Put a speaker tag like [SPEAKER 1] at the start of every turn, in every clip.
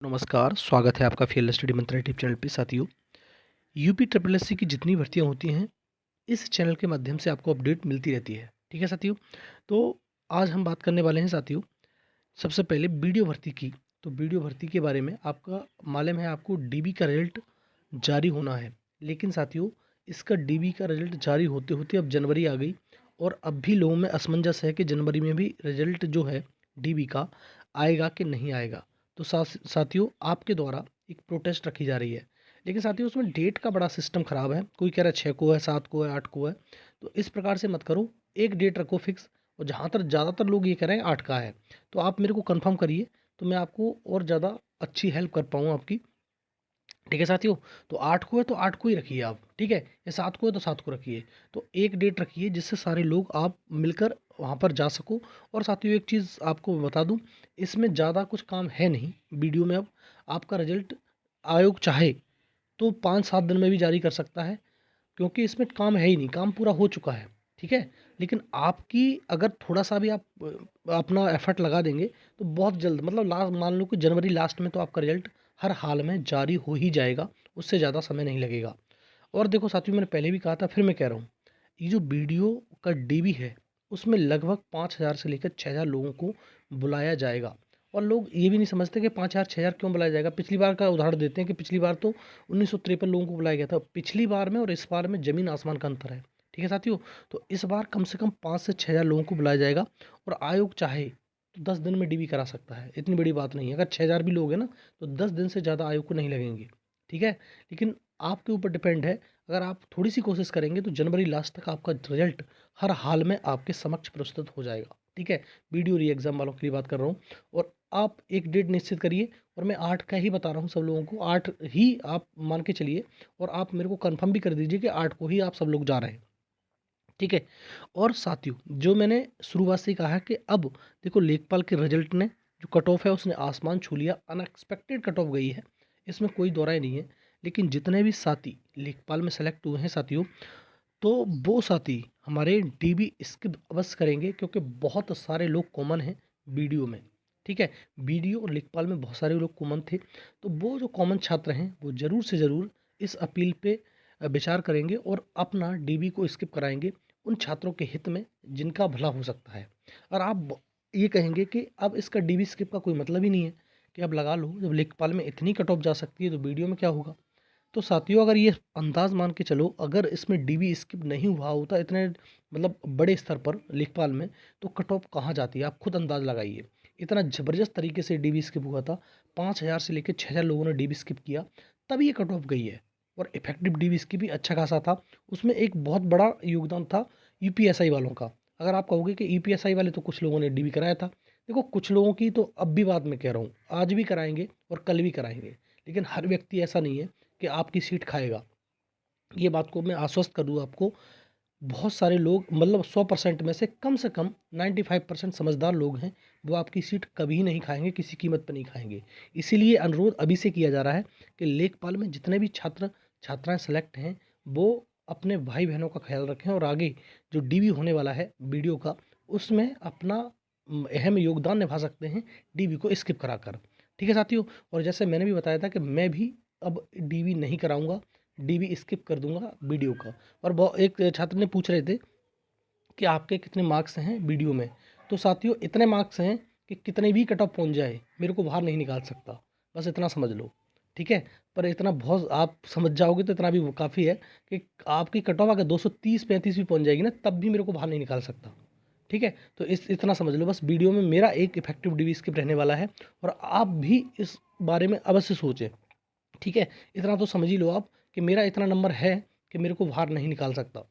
[SPEAKER 1] नमस्कार, स्वागत है आपका फील्ड स्टडी मंत्रा यूट्यूब चैनल पे साथियों। यूपी ट्रिपल एससी की जितनी भर्तियां होती हैं, इस चैनल के माध्यम से आपको अपडेट मिलती रहती है। ठीक है साथियों? तो आज हम बात करने वाले हैं साथियों, सबसे पहले वीडियो भर्ती की। तो वीडियो भर्ती के बारे में आपका मालूम है, आपको डीबी का रिजल्ट जारी होना है। लेकिन साथियों, इसका डीबी का रिजल्ट जारी होते-होते अब जनवरी आ गई और अब भी लोगों में असमंजस है कि जनवरी में भी रिजल्ट जो है डीबी का आएगा कि नहीं आएगा। तो साथियों, आपके द्वारा एक प्रोटेस्ट रखी जा रही है। लेकिन साथियों, उसमें डेट का बड़ा सिस्टम ख़राब है। कोई कह रहा है 6 को है, 7 को है, 8 को है। तो इस प्रकार से मत करो, एक डेट रखो फिक्स। और जहाँ तक ज़्यादातर लोग ये कह रहे हैं 8 का है, तो आप मेरे को कन्फर्म करिए, तो मैं आपको और ज़्यादा अच्छी हेल्प कर पाऊँ आपकी। ठीक है साथियों? तो 8 को है तो 8 को ही रखिए आप, ठीक है? या 7 को है तो 7 को रखिए। तो एक डेट रखिए जिससे सारे लोग आप मिलकर वहाँ पर जा सको। और साथियों, एक चीज़ आपको बता दूँ, इसमें ज़्यादा कुछ काम है नहीं वीडियो में। अब आपका रिज़ल्ट आयोग चाहे तो 5-7 दिन में भी जारी कर सकता है, क्योंकि इसमें काम है ही नहीं, काम पूरा हो चुका है, ठीक है? लेकिन आपकी अगर थोड़ा-सा भी आप अपना एफ़र्ट लगा देंगे, तो बहुत जल्द, मतलब मान लो कि जनवरी लास्ट में तो आपका रिज़ल्ट हर हाल में जारी हो ही जाएगा, उससे ज़्यादा समय नहीं लगेगा। और देखो साथियों, मैंने पहले भी कहा था, फिर मैं कह रहा हूँ, ये जो वीडियो का डीबी है, उसमें लगभग 5,000 से लेकर 6,000 लोगों को बुलाया जाएगा। और लोग ये भी नहीं समझते कि 5,000 6,000 क्यों बुलाया जाएगा। पिछली बार का उदाहरण देते हैं कि पिछली बार तो 1953 लोगों को बुलाया गया था। पिछली बार में और इस बार में ज़मीन आसमान का अंतर है। ठीक है साथियों? तो इस बार कम से कम 5 से 6,000 लोगों को बुलाया जाएगा। और आयोग चाहे तो 10 दिन में डीबी करा सकता है, इतनी बड़ी बात नहीं है। अगर 6,000 भी लोग हैं ना, तो 10 दिन से ज़्यादा आयोग को नहीं लगेंगे। ठीक है? लेकिन आपके ऊपर डिपेंड है। अगर आप थोड़ी-सी कोशिश करेंगे तो जनवरी लास्ट तक आपका रिज़ल्ट हर हाल में आपके समक्ष प्रस्तुत हो जाएगा। ठीक है? वीडियो री एग्ज़ाम वालों के लिए बात कर रहा हूँ। और आप एक डेट निश्चित करिए, और मैं 8 का ही बता रहा हूँ सब लोगों को, 8 ही आप मान के चलिए। और आप मेरे को कन्फर्म भी कर दीजिए कि 8 को ही आप सब लोग जा रहे हैं। ठीक है? और साथियों, जो मैंने शुरुआत से ही कहा है कि अब देखो, लेखपाल के रिजल्ट ने जो कट ऑफ है उसने आसमान छू लिया, अनएक्सपेक्टेड कट ऑफ गई है, इसमें कोई दो राय नहीं है। लेकिन जितने भी साथी लेखपाल में सेलेक्ट हुए हैं साथियों, तो वो साथी हमारे डीबी स्किप अवश्य करेंगे, क्योंकि बहुत सारे लोग कॉमन हैं वीडियो में। ठीक है? वीडियो और लेखपाल में बहुत सारे लोग कॉमन थे। तो वो जो कॉमन छात्र हैं, वो ज़रूर से ज़रूर इस अपील पे विचार करेंगे और अपना डीबी को स्किप कराएंगे उन छात्रों के हित में जिनका भला हो सकता है। और आप ये कहेंगे कि अब इसका डीबी स्किप का कोई मतलब ही नहीं है, कि अब लगा लो, जब लेखपाल में इतनी कट ऑफ जा सकती है तो वीडियो में क्या होगा। तो साथियों, अगर ये अंदाज़ मान के चलो, अगर इसमें डीबी स्किप नहीं हुआ होता इतने, मतलब बड़े स्तर पर लेखपाल में, तो कट ऑफ कहाँ जाती है, आप खुद अंदाज़ लगाइए। इतना ज़बरदस्त तरीके से डीबी स्किप हुआ था, 5,000 से लेकर 6,000 लोगों ने डीबी स्किप किया, तभी ये कट ऑफ गई है। और इफेक्टिव डीबी स्किप भी अच्छा खासा था। उसमें एक बहुत बड़ा योगदान था यूपीएसआई वालों का। अगर आप कहोगे कि यूपीएसआई वाले तो कुछ लोगों ने डीबी कराया था, देखो कुछ लोगों की तो अब भी बात मैं कह रहा हूँ, आज भी कराएंगे और कल भी कराएंगे। लेकिन हर व्यक्ति ऐसा नहीं है कि आपकी सीट खाएगा। ये बात को मैं आश्वस्त कर दूँ आपको, बहुत सारे लोग, मतलब 100% में से कम 95% समझदार लोग हैं, वो आपकी सीट कभी नहीं खाएँगे, किसी कीमत पे नहीं खाएँगे। इसीलिए अनुरोध अभी से किया जा रहा है कि लेखपाल में जितने भी छात्राएँ सेलेक्ट हैं, वो अपने भाई-बहनों का ख़्याल रखें और आगे जो डीबी होने वाला है वीडियो का, उसमें अपना अहम योगदान निभा सकते हैं डीबी को स्किप कराकर। ठीक है साथियों? और जैसे मैंने भी बताया था कि मैं भी अब डीबी नहीं कराऊँगा, डीबी स्किप कर दूँगा वीडियो का। और एक छात्र ने पूछ रहे थे कि आपके कितने मार्क्स हैं वीडियो में। तो साथियों, इतने मार्क्स हैं कि कितने भी कट ऑफ पहुँच जाए, मेरे को बाहर नहीं निकाल सकता। बस इतना समझ लो, ठीक है? पर इतना बहुत आप समझ जाओगे तो इतना भी वो काफ़ी है कि आपकी कट ऑफ अगर 230-35 भी पहुँच जाएगी ना, तब भी मेरे को बाहर नहीं निकाल सकता। ठीक है? तो इतना समझ लो, बस वीडियो में मेरा एक इफेक्टिव डीबी स्किप रहने वाला है। और आप भी इस बारे में अवश्य सोचें। ठीक है? इतना तो समझ ही लो आप कि मेरा इतना नंबर है कि मेरे को बाहर नहीं निकाल सकता।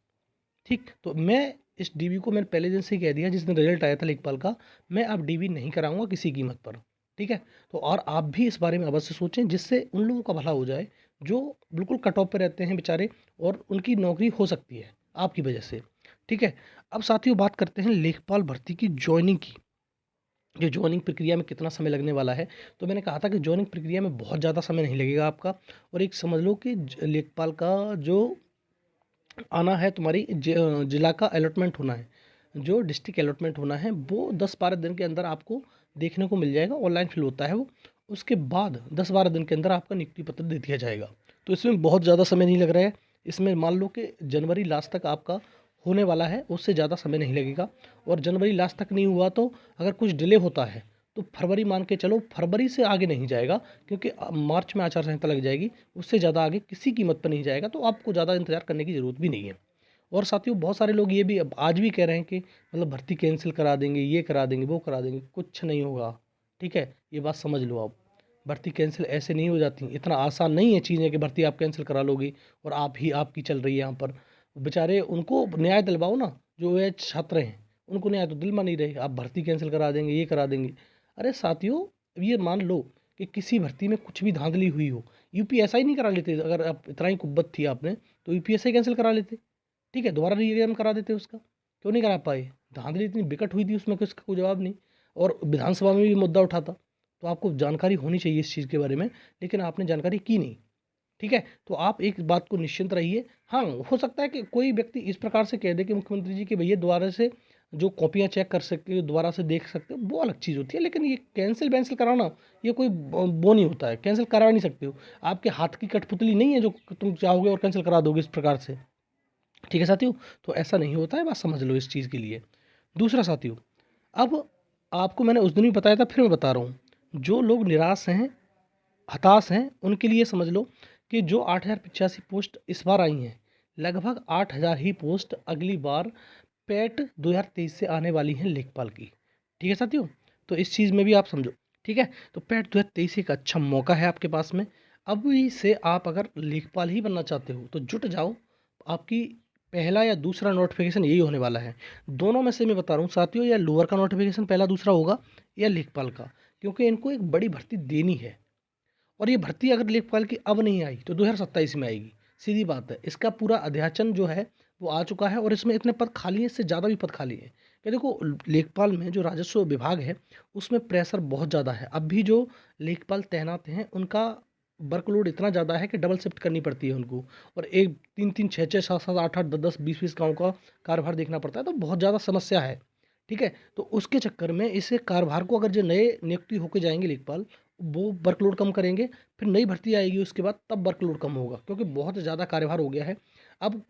[SPEAKER 1] ठीक? तो मैं इस डीबी को मैंने पहले दिन से ही कह दिया, जिस दिन रिज़ल्ट आया था लेखपाल का, मैं अब डीबी नहीं कराऊँगा किसी कीमत पर। ठीक है? तो और आप भी इस बारे में अवश्य सोचें, जिससे उन लोगों का भला हो जाए, जो बिल्कुल कट ऑफ पे रहते हैं बेचारे, और उनकी नौकरी हो सकती है आपकी वजह से। ठीक है? अब साथियों, बात करते हैं लेखपाल भर्ती की जॉइनिंग की। कि जॉइनिंग प्रक्रिया में कितना समय लगने वाला है। तो मैंने कहा था कि जॉइनिंग प्रक्रिया में बहुत ज़्यादा समय नहीं लगेगा आपका। और एक समझ लो कि लेखपाल का जो आना है, तुम्हारी जिला का अलॉटमेंट होना है, जो डिस्ट्रिक्ट अलॉटमेंट होना है, वो 10-12 दिन के अंदर आपको देखने को मिल जाएगा। ऑनलाइन फिल होता है वो। उसके बाद 10-12 दिन के अंदर आपका नियुक्ति पत्र दे दिया जाएगा। तो इसमें बहुत ज़्यादा समय नहीं लग रहा है। इसमें मान लो कि जनवरी लास्ट तक आपका होने वाला है, उससे ज़्यादा समय नहीं लगेगा। और जनवरी लास्ट तक नहीं हुआ तो अगर कुछ डिले होता है तो फरवरी मान के चलो, फरवरी से आगे नहीं जाएगा, क्योंकि मार्च में आचार संहिता लग जाएगी। उससे ज़्यादा आगे किसी कीमत पर नहीं जाएगा, तो आपको ज़्यादा इंतज़ार करने की ज़रूरत भी नहीं है। और साथियों, बहुत सारे लोग ये भी अब आज भी कह रहे हैं कि मतलब भर्ती कैंसिल करा देंगे, ये करा देंगे, वो करा देंगे। कुछ नहीं होगा, ठीक है? ये बात समझ लो आप। भर्ती कैंसिल ऐसे नहीं हो जाती, इतना आसान नहीं है चीज़ें कि भर्ती आप कैंसिल करा लोगे और आप ही आपकी चल रही है यहाँ पर। बेचारे उनको न्याय दिलवाओ ना, जो ये छात्र हैं, उनको न्याय तो दिलवा नहीं रहे। आप भर्ती कैंसिल करा देंगे, ये करा देंगे। अरे साथियों, ये मान लो कि किसी भर्ती में कुछ भी धांधली हुई हो, यूपीएसआई नहीं करा लेते? अगर आप इतना ही कुब्बत थी आपने तो यूपीएसआई कैंसिल करा लेते, ठीक है? दोबारा री एग्जाम करा देते उसका। क्यों नहीं करा पाए? धांधली इतनी बिकट हुई थी उसमें कि उसका कोई जवाब नहीं। और विधानसभा में भी मुद्दा उठा था। तो आपको जानकारी होनी चाहिए इस चीज़ के बारे में, लेकिन आपने जानकारी की नहीं, ठीक है? तो आप एक बात को निश्चिंत रहिए। हाँ, हो सकता है कि कोई व्यक्ति इस प्रकार से कह दे कि मुख्यमंत्री जी कि भैया दोबारा से जो कॉपियाँ चेक कर सकते हो, दोबारा से देख सकते हो, वो अलग चीज़ होती है। लेकिन ये कैंसिल वैंसिल कराना, ये कोई वो नहीं होता है। कैंसिल करा नहीं सकते हो। आपके हाथ की कठपुतली नहीं है जो तुम चाहोगे और कैंसिल करा दोगे इस प्रकार से, ठीक है साथियों? तो ऐसा नहीं होता है, बात समझ लो इस चीज़ के लिए। दूसरा साथियों, अब आपको मैंने उस दिन भी बताया था, फिर मैं बता रहा हूँ। जो लोग निराश हैं, हताश हैं, उनके लिए समझ लो कि जो 8,085 पोस्ट इस बार आई हैं, लगभग 8,000 ही पोस्ट अगली बार पेट 2023 से आने वाली हैं लेखपाल की, ठीक है साथियों? तो इस चीज़ में भी आप समझो, ठीक है? तो पेट 2023 एक अच्छा मौका है आपके पास में। अभी से आप अगर लेखपाल ही बनना चाहते हो तो जुट जाओ। आपकी पहला या दूसरा नोटिफिकेशन यही होने वाला है। दोनों में से मैं बता रहा हूँ साथियों, या लोअर का नोटिफिकेशन पहला दूसरा होगा या लेखपाल का, क्योंकि इनको एक बड़ी भर्ती देनी है। और ये भर्ती अगर लेखपाल की अब नहीं आई तो 2027 में आएगी, सीधी बात है। इसका पूरा अध्याचन जो है वो आ चुका है और इसमें इतने पद खाली हैं, इससे ज़्यादा भी पद खाली हैं। कि देखो, लेखपाल में जो राजस्व विभाग है उसमें प्रेशर बहुत ज़्यादा है। अब भी जो लेखपाल तैनात हैं उनका वर्कलोड इतना ज़्यादा है कि डबल शिफ्ट करनी पड़ती है उनको। और एक 3-3, 6-6, 7-7, 8-8, 10-10, 20-20 गाँव का कार्यभार देखना पड़ता है, तो बहुत ज़्यादा समस्या है, ठीक है? तो उसके चक्कर में इसे कार्यभार को अगर जो नए नियुक्ति होके जाएंगे लेखपाल, वो वर्कलोड कम करेंगे। फिर नई भर्ती आएगी उसके बाद, तब वर्कलोड कम होगा, क्योंकि बहुत ज़्यादा कार्यभार हो गया है। अब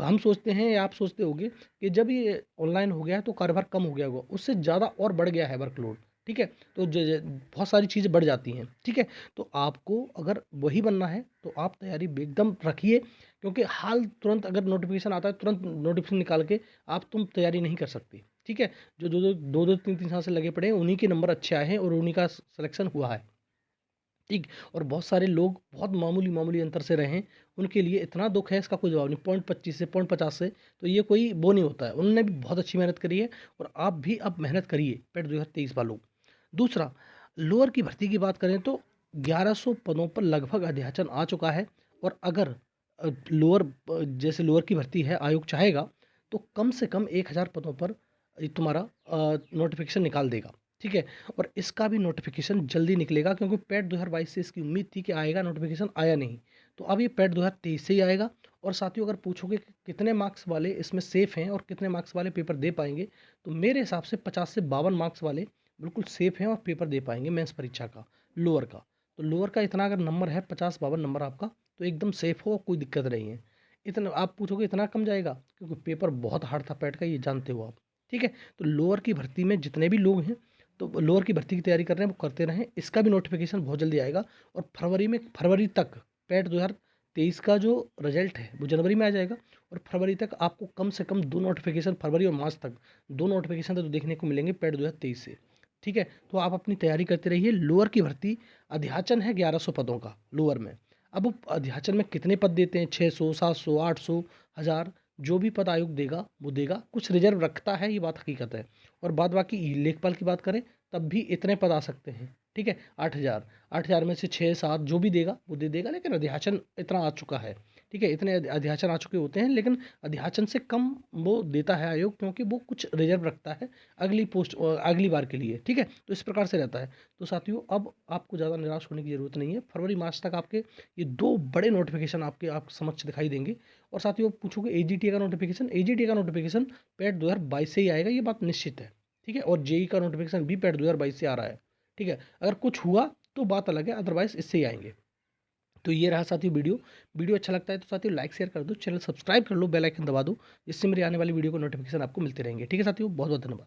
[SPEAKER 1] हम सोचते हैं या आप सोचते होंगे कि जब ये ऑनलाइन हो गया है तो कार्यभार कम हो गया होगा, उससे ज़्यादा और बढ़ गया है वर्कलोड, ठीक है? तो बहुत सारी चीज़ें बढ़ जाती हैं, ठीक है? तो आपको अगर वही बनना है तो आप तैयारी एकदम रखिए, क्योंकि हाल तुरंत अगर नोटिफिकेशन आता है, तुरंत नोटिफिकेशन निकाल के तुम तैयारी नहीं कर सकती, ठीक है? जो दो दो दो दो तीन तीन साल से लगे पड़े हैं, उन्हीं के नंबर अच्छे आए हैं और उन्हीं का सिलेक्शन हुआ है, ठीक। और बहुत सारे लोग बहुत मामूली मामूली अंतर से रहे हैं, उनके लिए इतना दुख है, इसका कोई जवाब नहीं। 0.25 से 0.50 से तो ये कोई वो नहीं होता है। उन्होंने भी बहुत अच्छी मेहनत करी है और आप भी अब मेहनत करिए पेट 2023 वालों। दूसरा, लोअर की भर्ती की बात करें तो 1100 पदों पर लगभग अध्याचन आ चुका है। और अगर लोअर जैसे लोअर की भर्ती है, आयोग चाहेगा तो कम से कम 1000 पदों पर तुम्हारा नोटिफिकेशन निकाल देगा, ठीक है? और इसका भी नोटिफिकेशन जल्दी निकलेगा, क्योंकि पेट 2022 से इसकी उम्मीद थी कि आएगा, नोटिफिकेशन आया नहीं। तो अब ये पेट 2023 से ही आएगा। और साथियों, अगर पूछोगे कि कितने मार्क्स वाले इसमें सेफ हैं और कितने मार्क्स वाले पेपर दे पाएंगे, तो मेरे हिसाब से 50 से 52 मार्क्स वाले बिल्कुल सेफ हैं और पेपर दे पाएंगे मेंस परीक्षा का, लोअर का। तो लोअर का इतना अगर नंबर है, 50-52 नंबर आपका, तो एकदम सेफ हो, कोई दिक्कत नहीं है। इतना आप पूछोगे इतना कम जाएगा, क्योंकि पेपर बहुत हार्ड था पेट का, ये जानते हो आप, ठीक है? तो लोअर की भर्ती में जितने भी लोग हैं, तो लोअर की भर्ती की तैयारी कर रहे हैं वो करते रहें। इसका भी नोटिफिकेशन बहुत जल्दी आएगा। और फरवरी तक पेट 2023 का जो रिजल्ट है वो जनवरी में आ जाएगा। और फरवरी तक आपको कम से कम 2 नोटिफिकेशन, फरवरी और मार्च तक 2 नोटिफिकेशन तो देखने को मिलेंगे पेट 2023 से, ठीक है? तो आप अपनी तैयारी करते रहिए। लोअर की भर्ती अध्याचन है 1100 पदों का लोअर में। अब वो अध्याचन में कितने पद देते हैं, 600, 700, 800, 1000, जो भी पद आयोग देगा वो देगा। कुछ रिजर्व रखता है, ये बात हकीकत है। और बाद बाकी लेखपाल की बात करें तब भी इतने पद आ सकते हैं, ठीक है? 8,000 में से 6-7 जो भी देगा वो दे देगा। लेकिन अध्याचन इतना आ चुका है, ठीक है? इतने अध्याचन आ चुके होते हैं, लेकिन अध्याचन से कम वो देता है आयोग, क्योंकि वो कुछ रिजर्व रखता है अगली पोस्ट अगली बार के लिए, ठीक है? तो इस प्रकार से रहता है। तो साथियों, अब आपको ज़्यादा निराश होने की ज़रूरत नहीं है। फरवरी मार्च तक आपके ये 2 बड़े नोटिफिकेशन आप समक्ष दिखाई देंगे। और साथियों, पूछोगे एजीटी का नोटिफिकेशन, एजीटी का नोटिफिकेशन पेट 2022 से ही आएगा, ये बात निश्चित है, ठीक है? और जेई का नोटिफिकेशन भी पेट 2022 से आ रहा है, ठीक है? अगर कुछ हुआ तो बात अलग है, अदरवाइज़ इससे ही आएँगे। तो ये रहा साथियों वीडियो। वीडियो अच्छा लगता है तो साथियों लाइक शेयर कर दो, चैनल सब्सक्राइब कर लो, बेल आइकन दबा दो, जिससे मेरी आने वाली वीडियो को नोटिफिकेशन आपको मिलते रहेंगे। ठीक है साथियों, बहुत-बहुत धन्यवाद।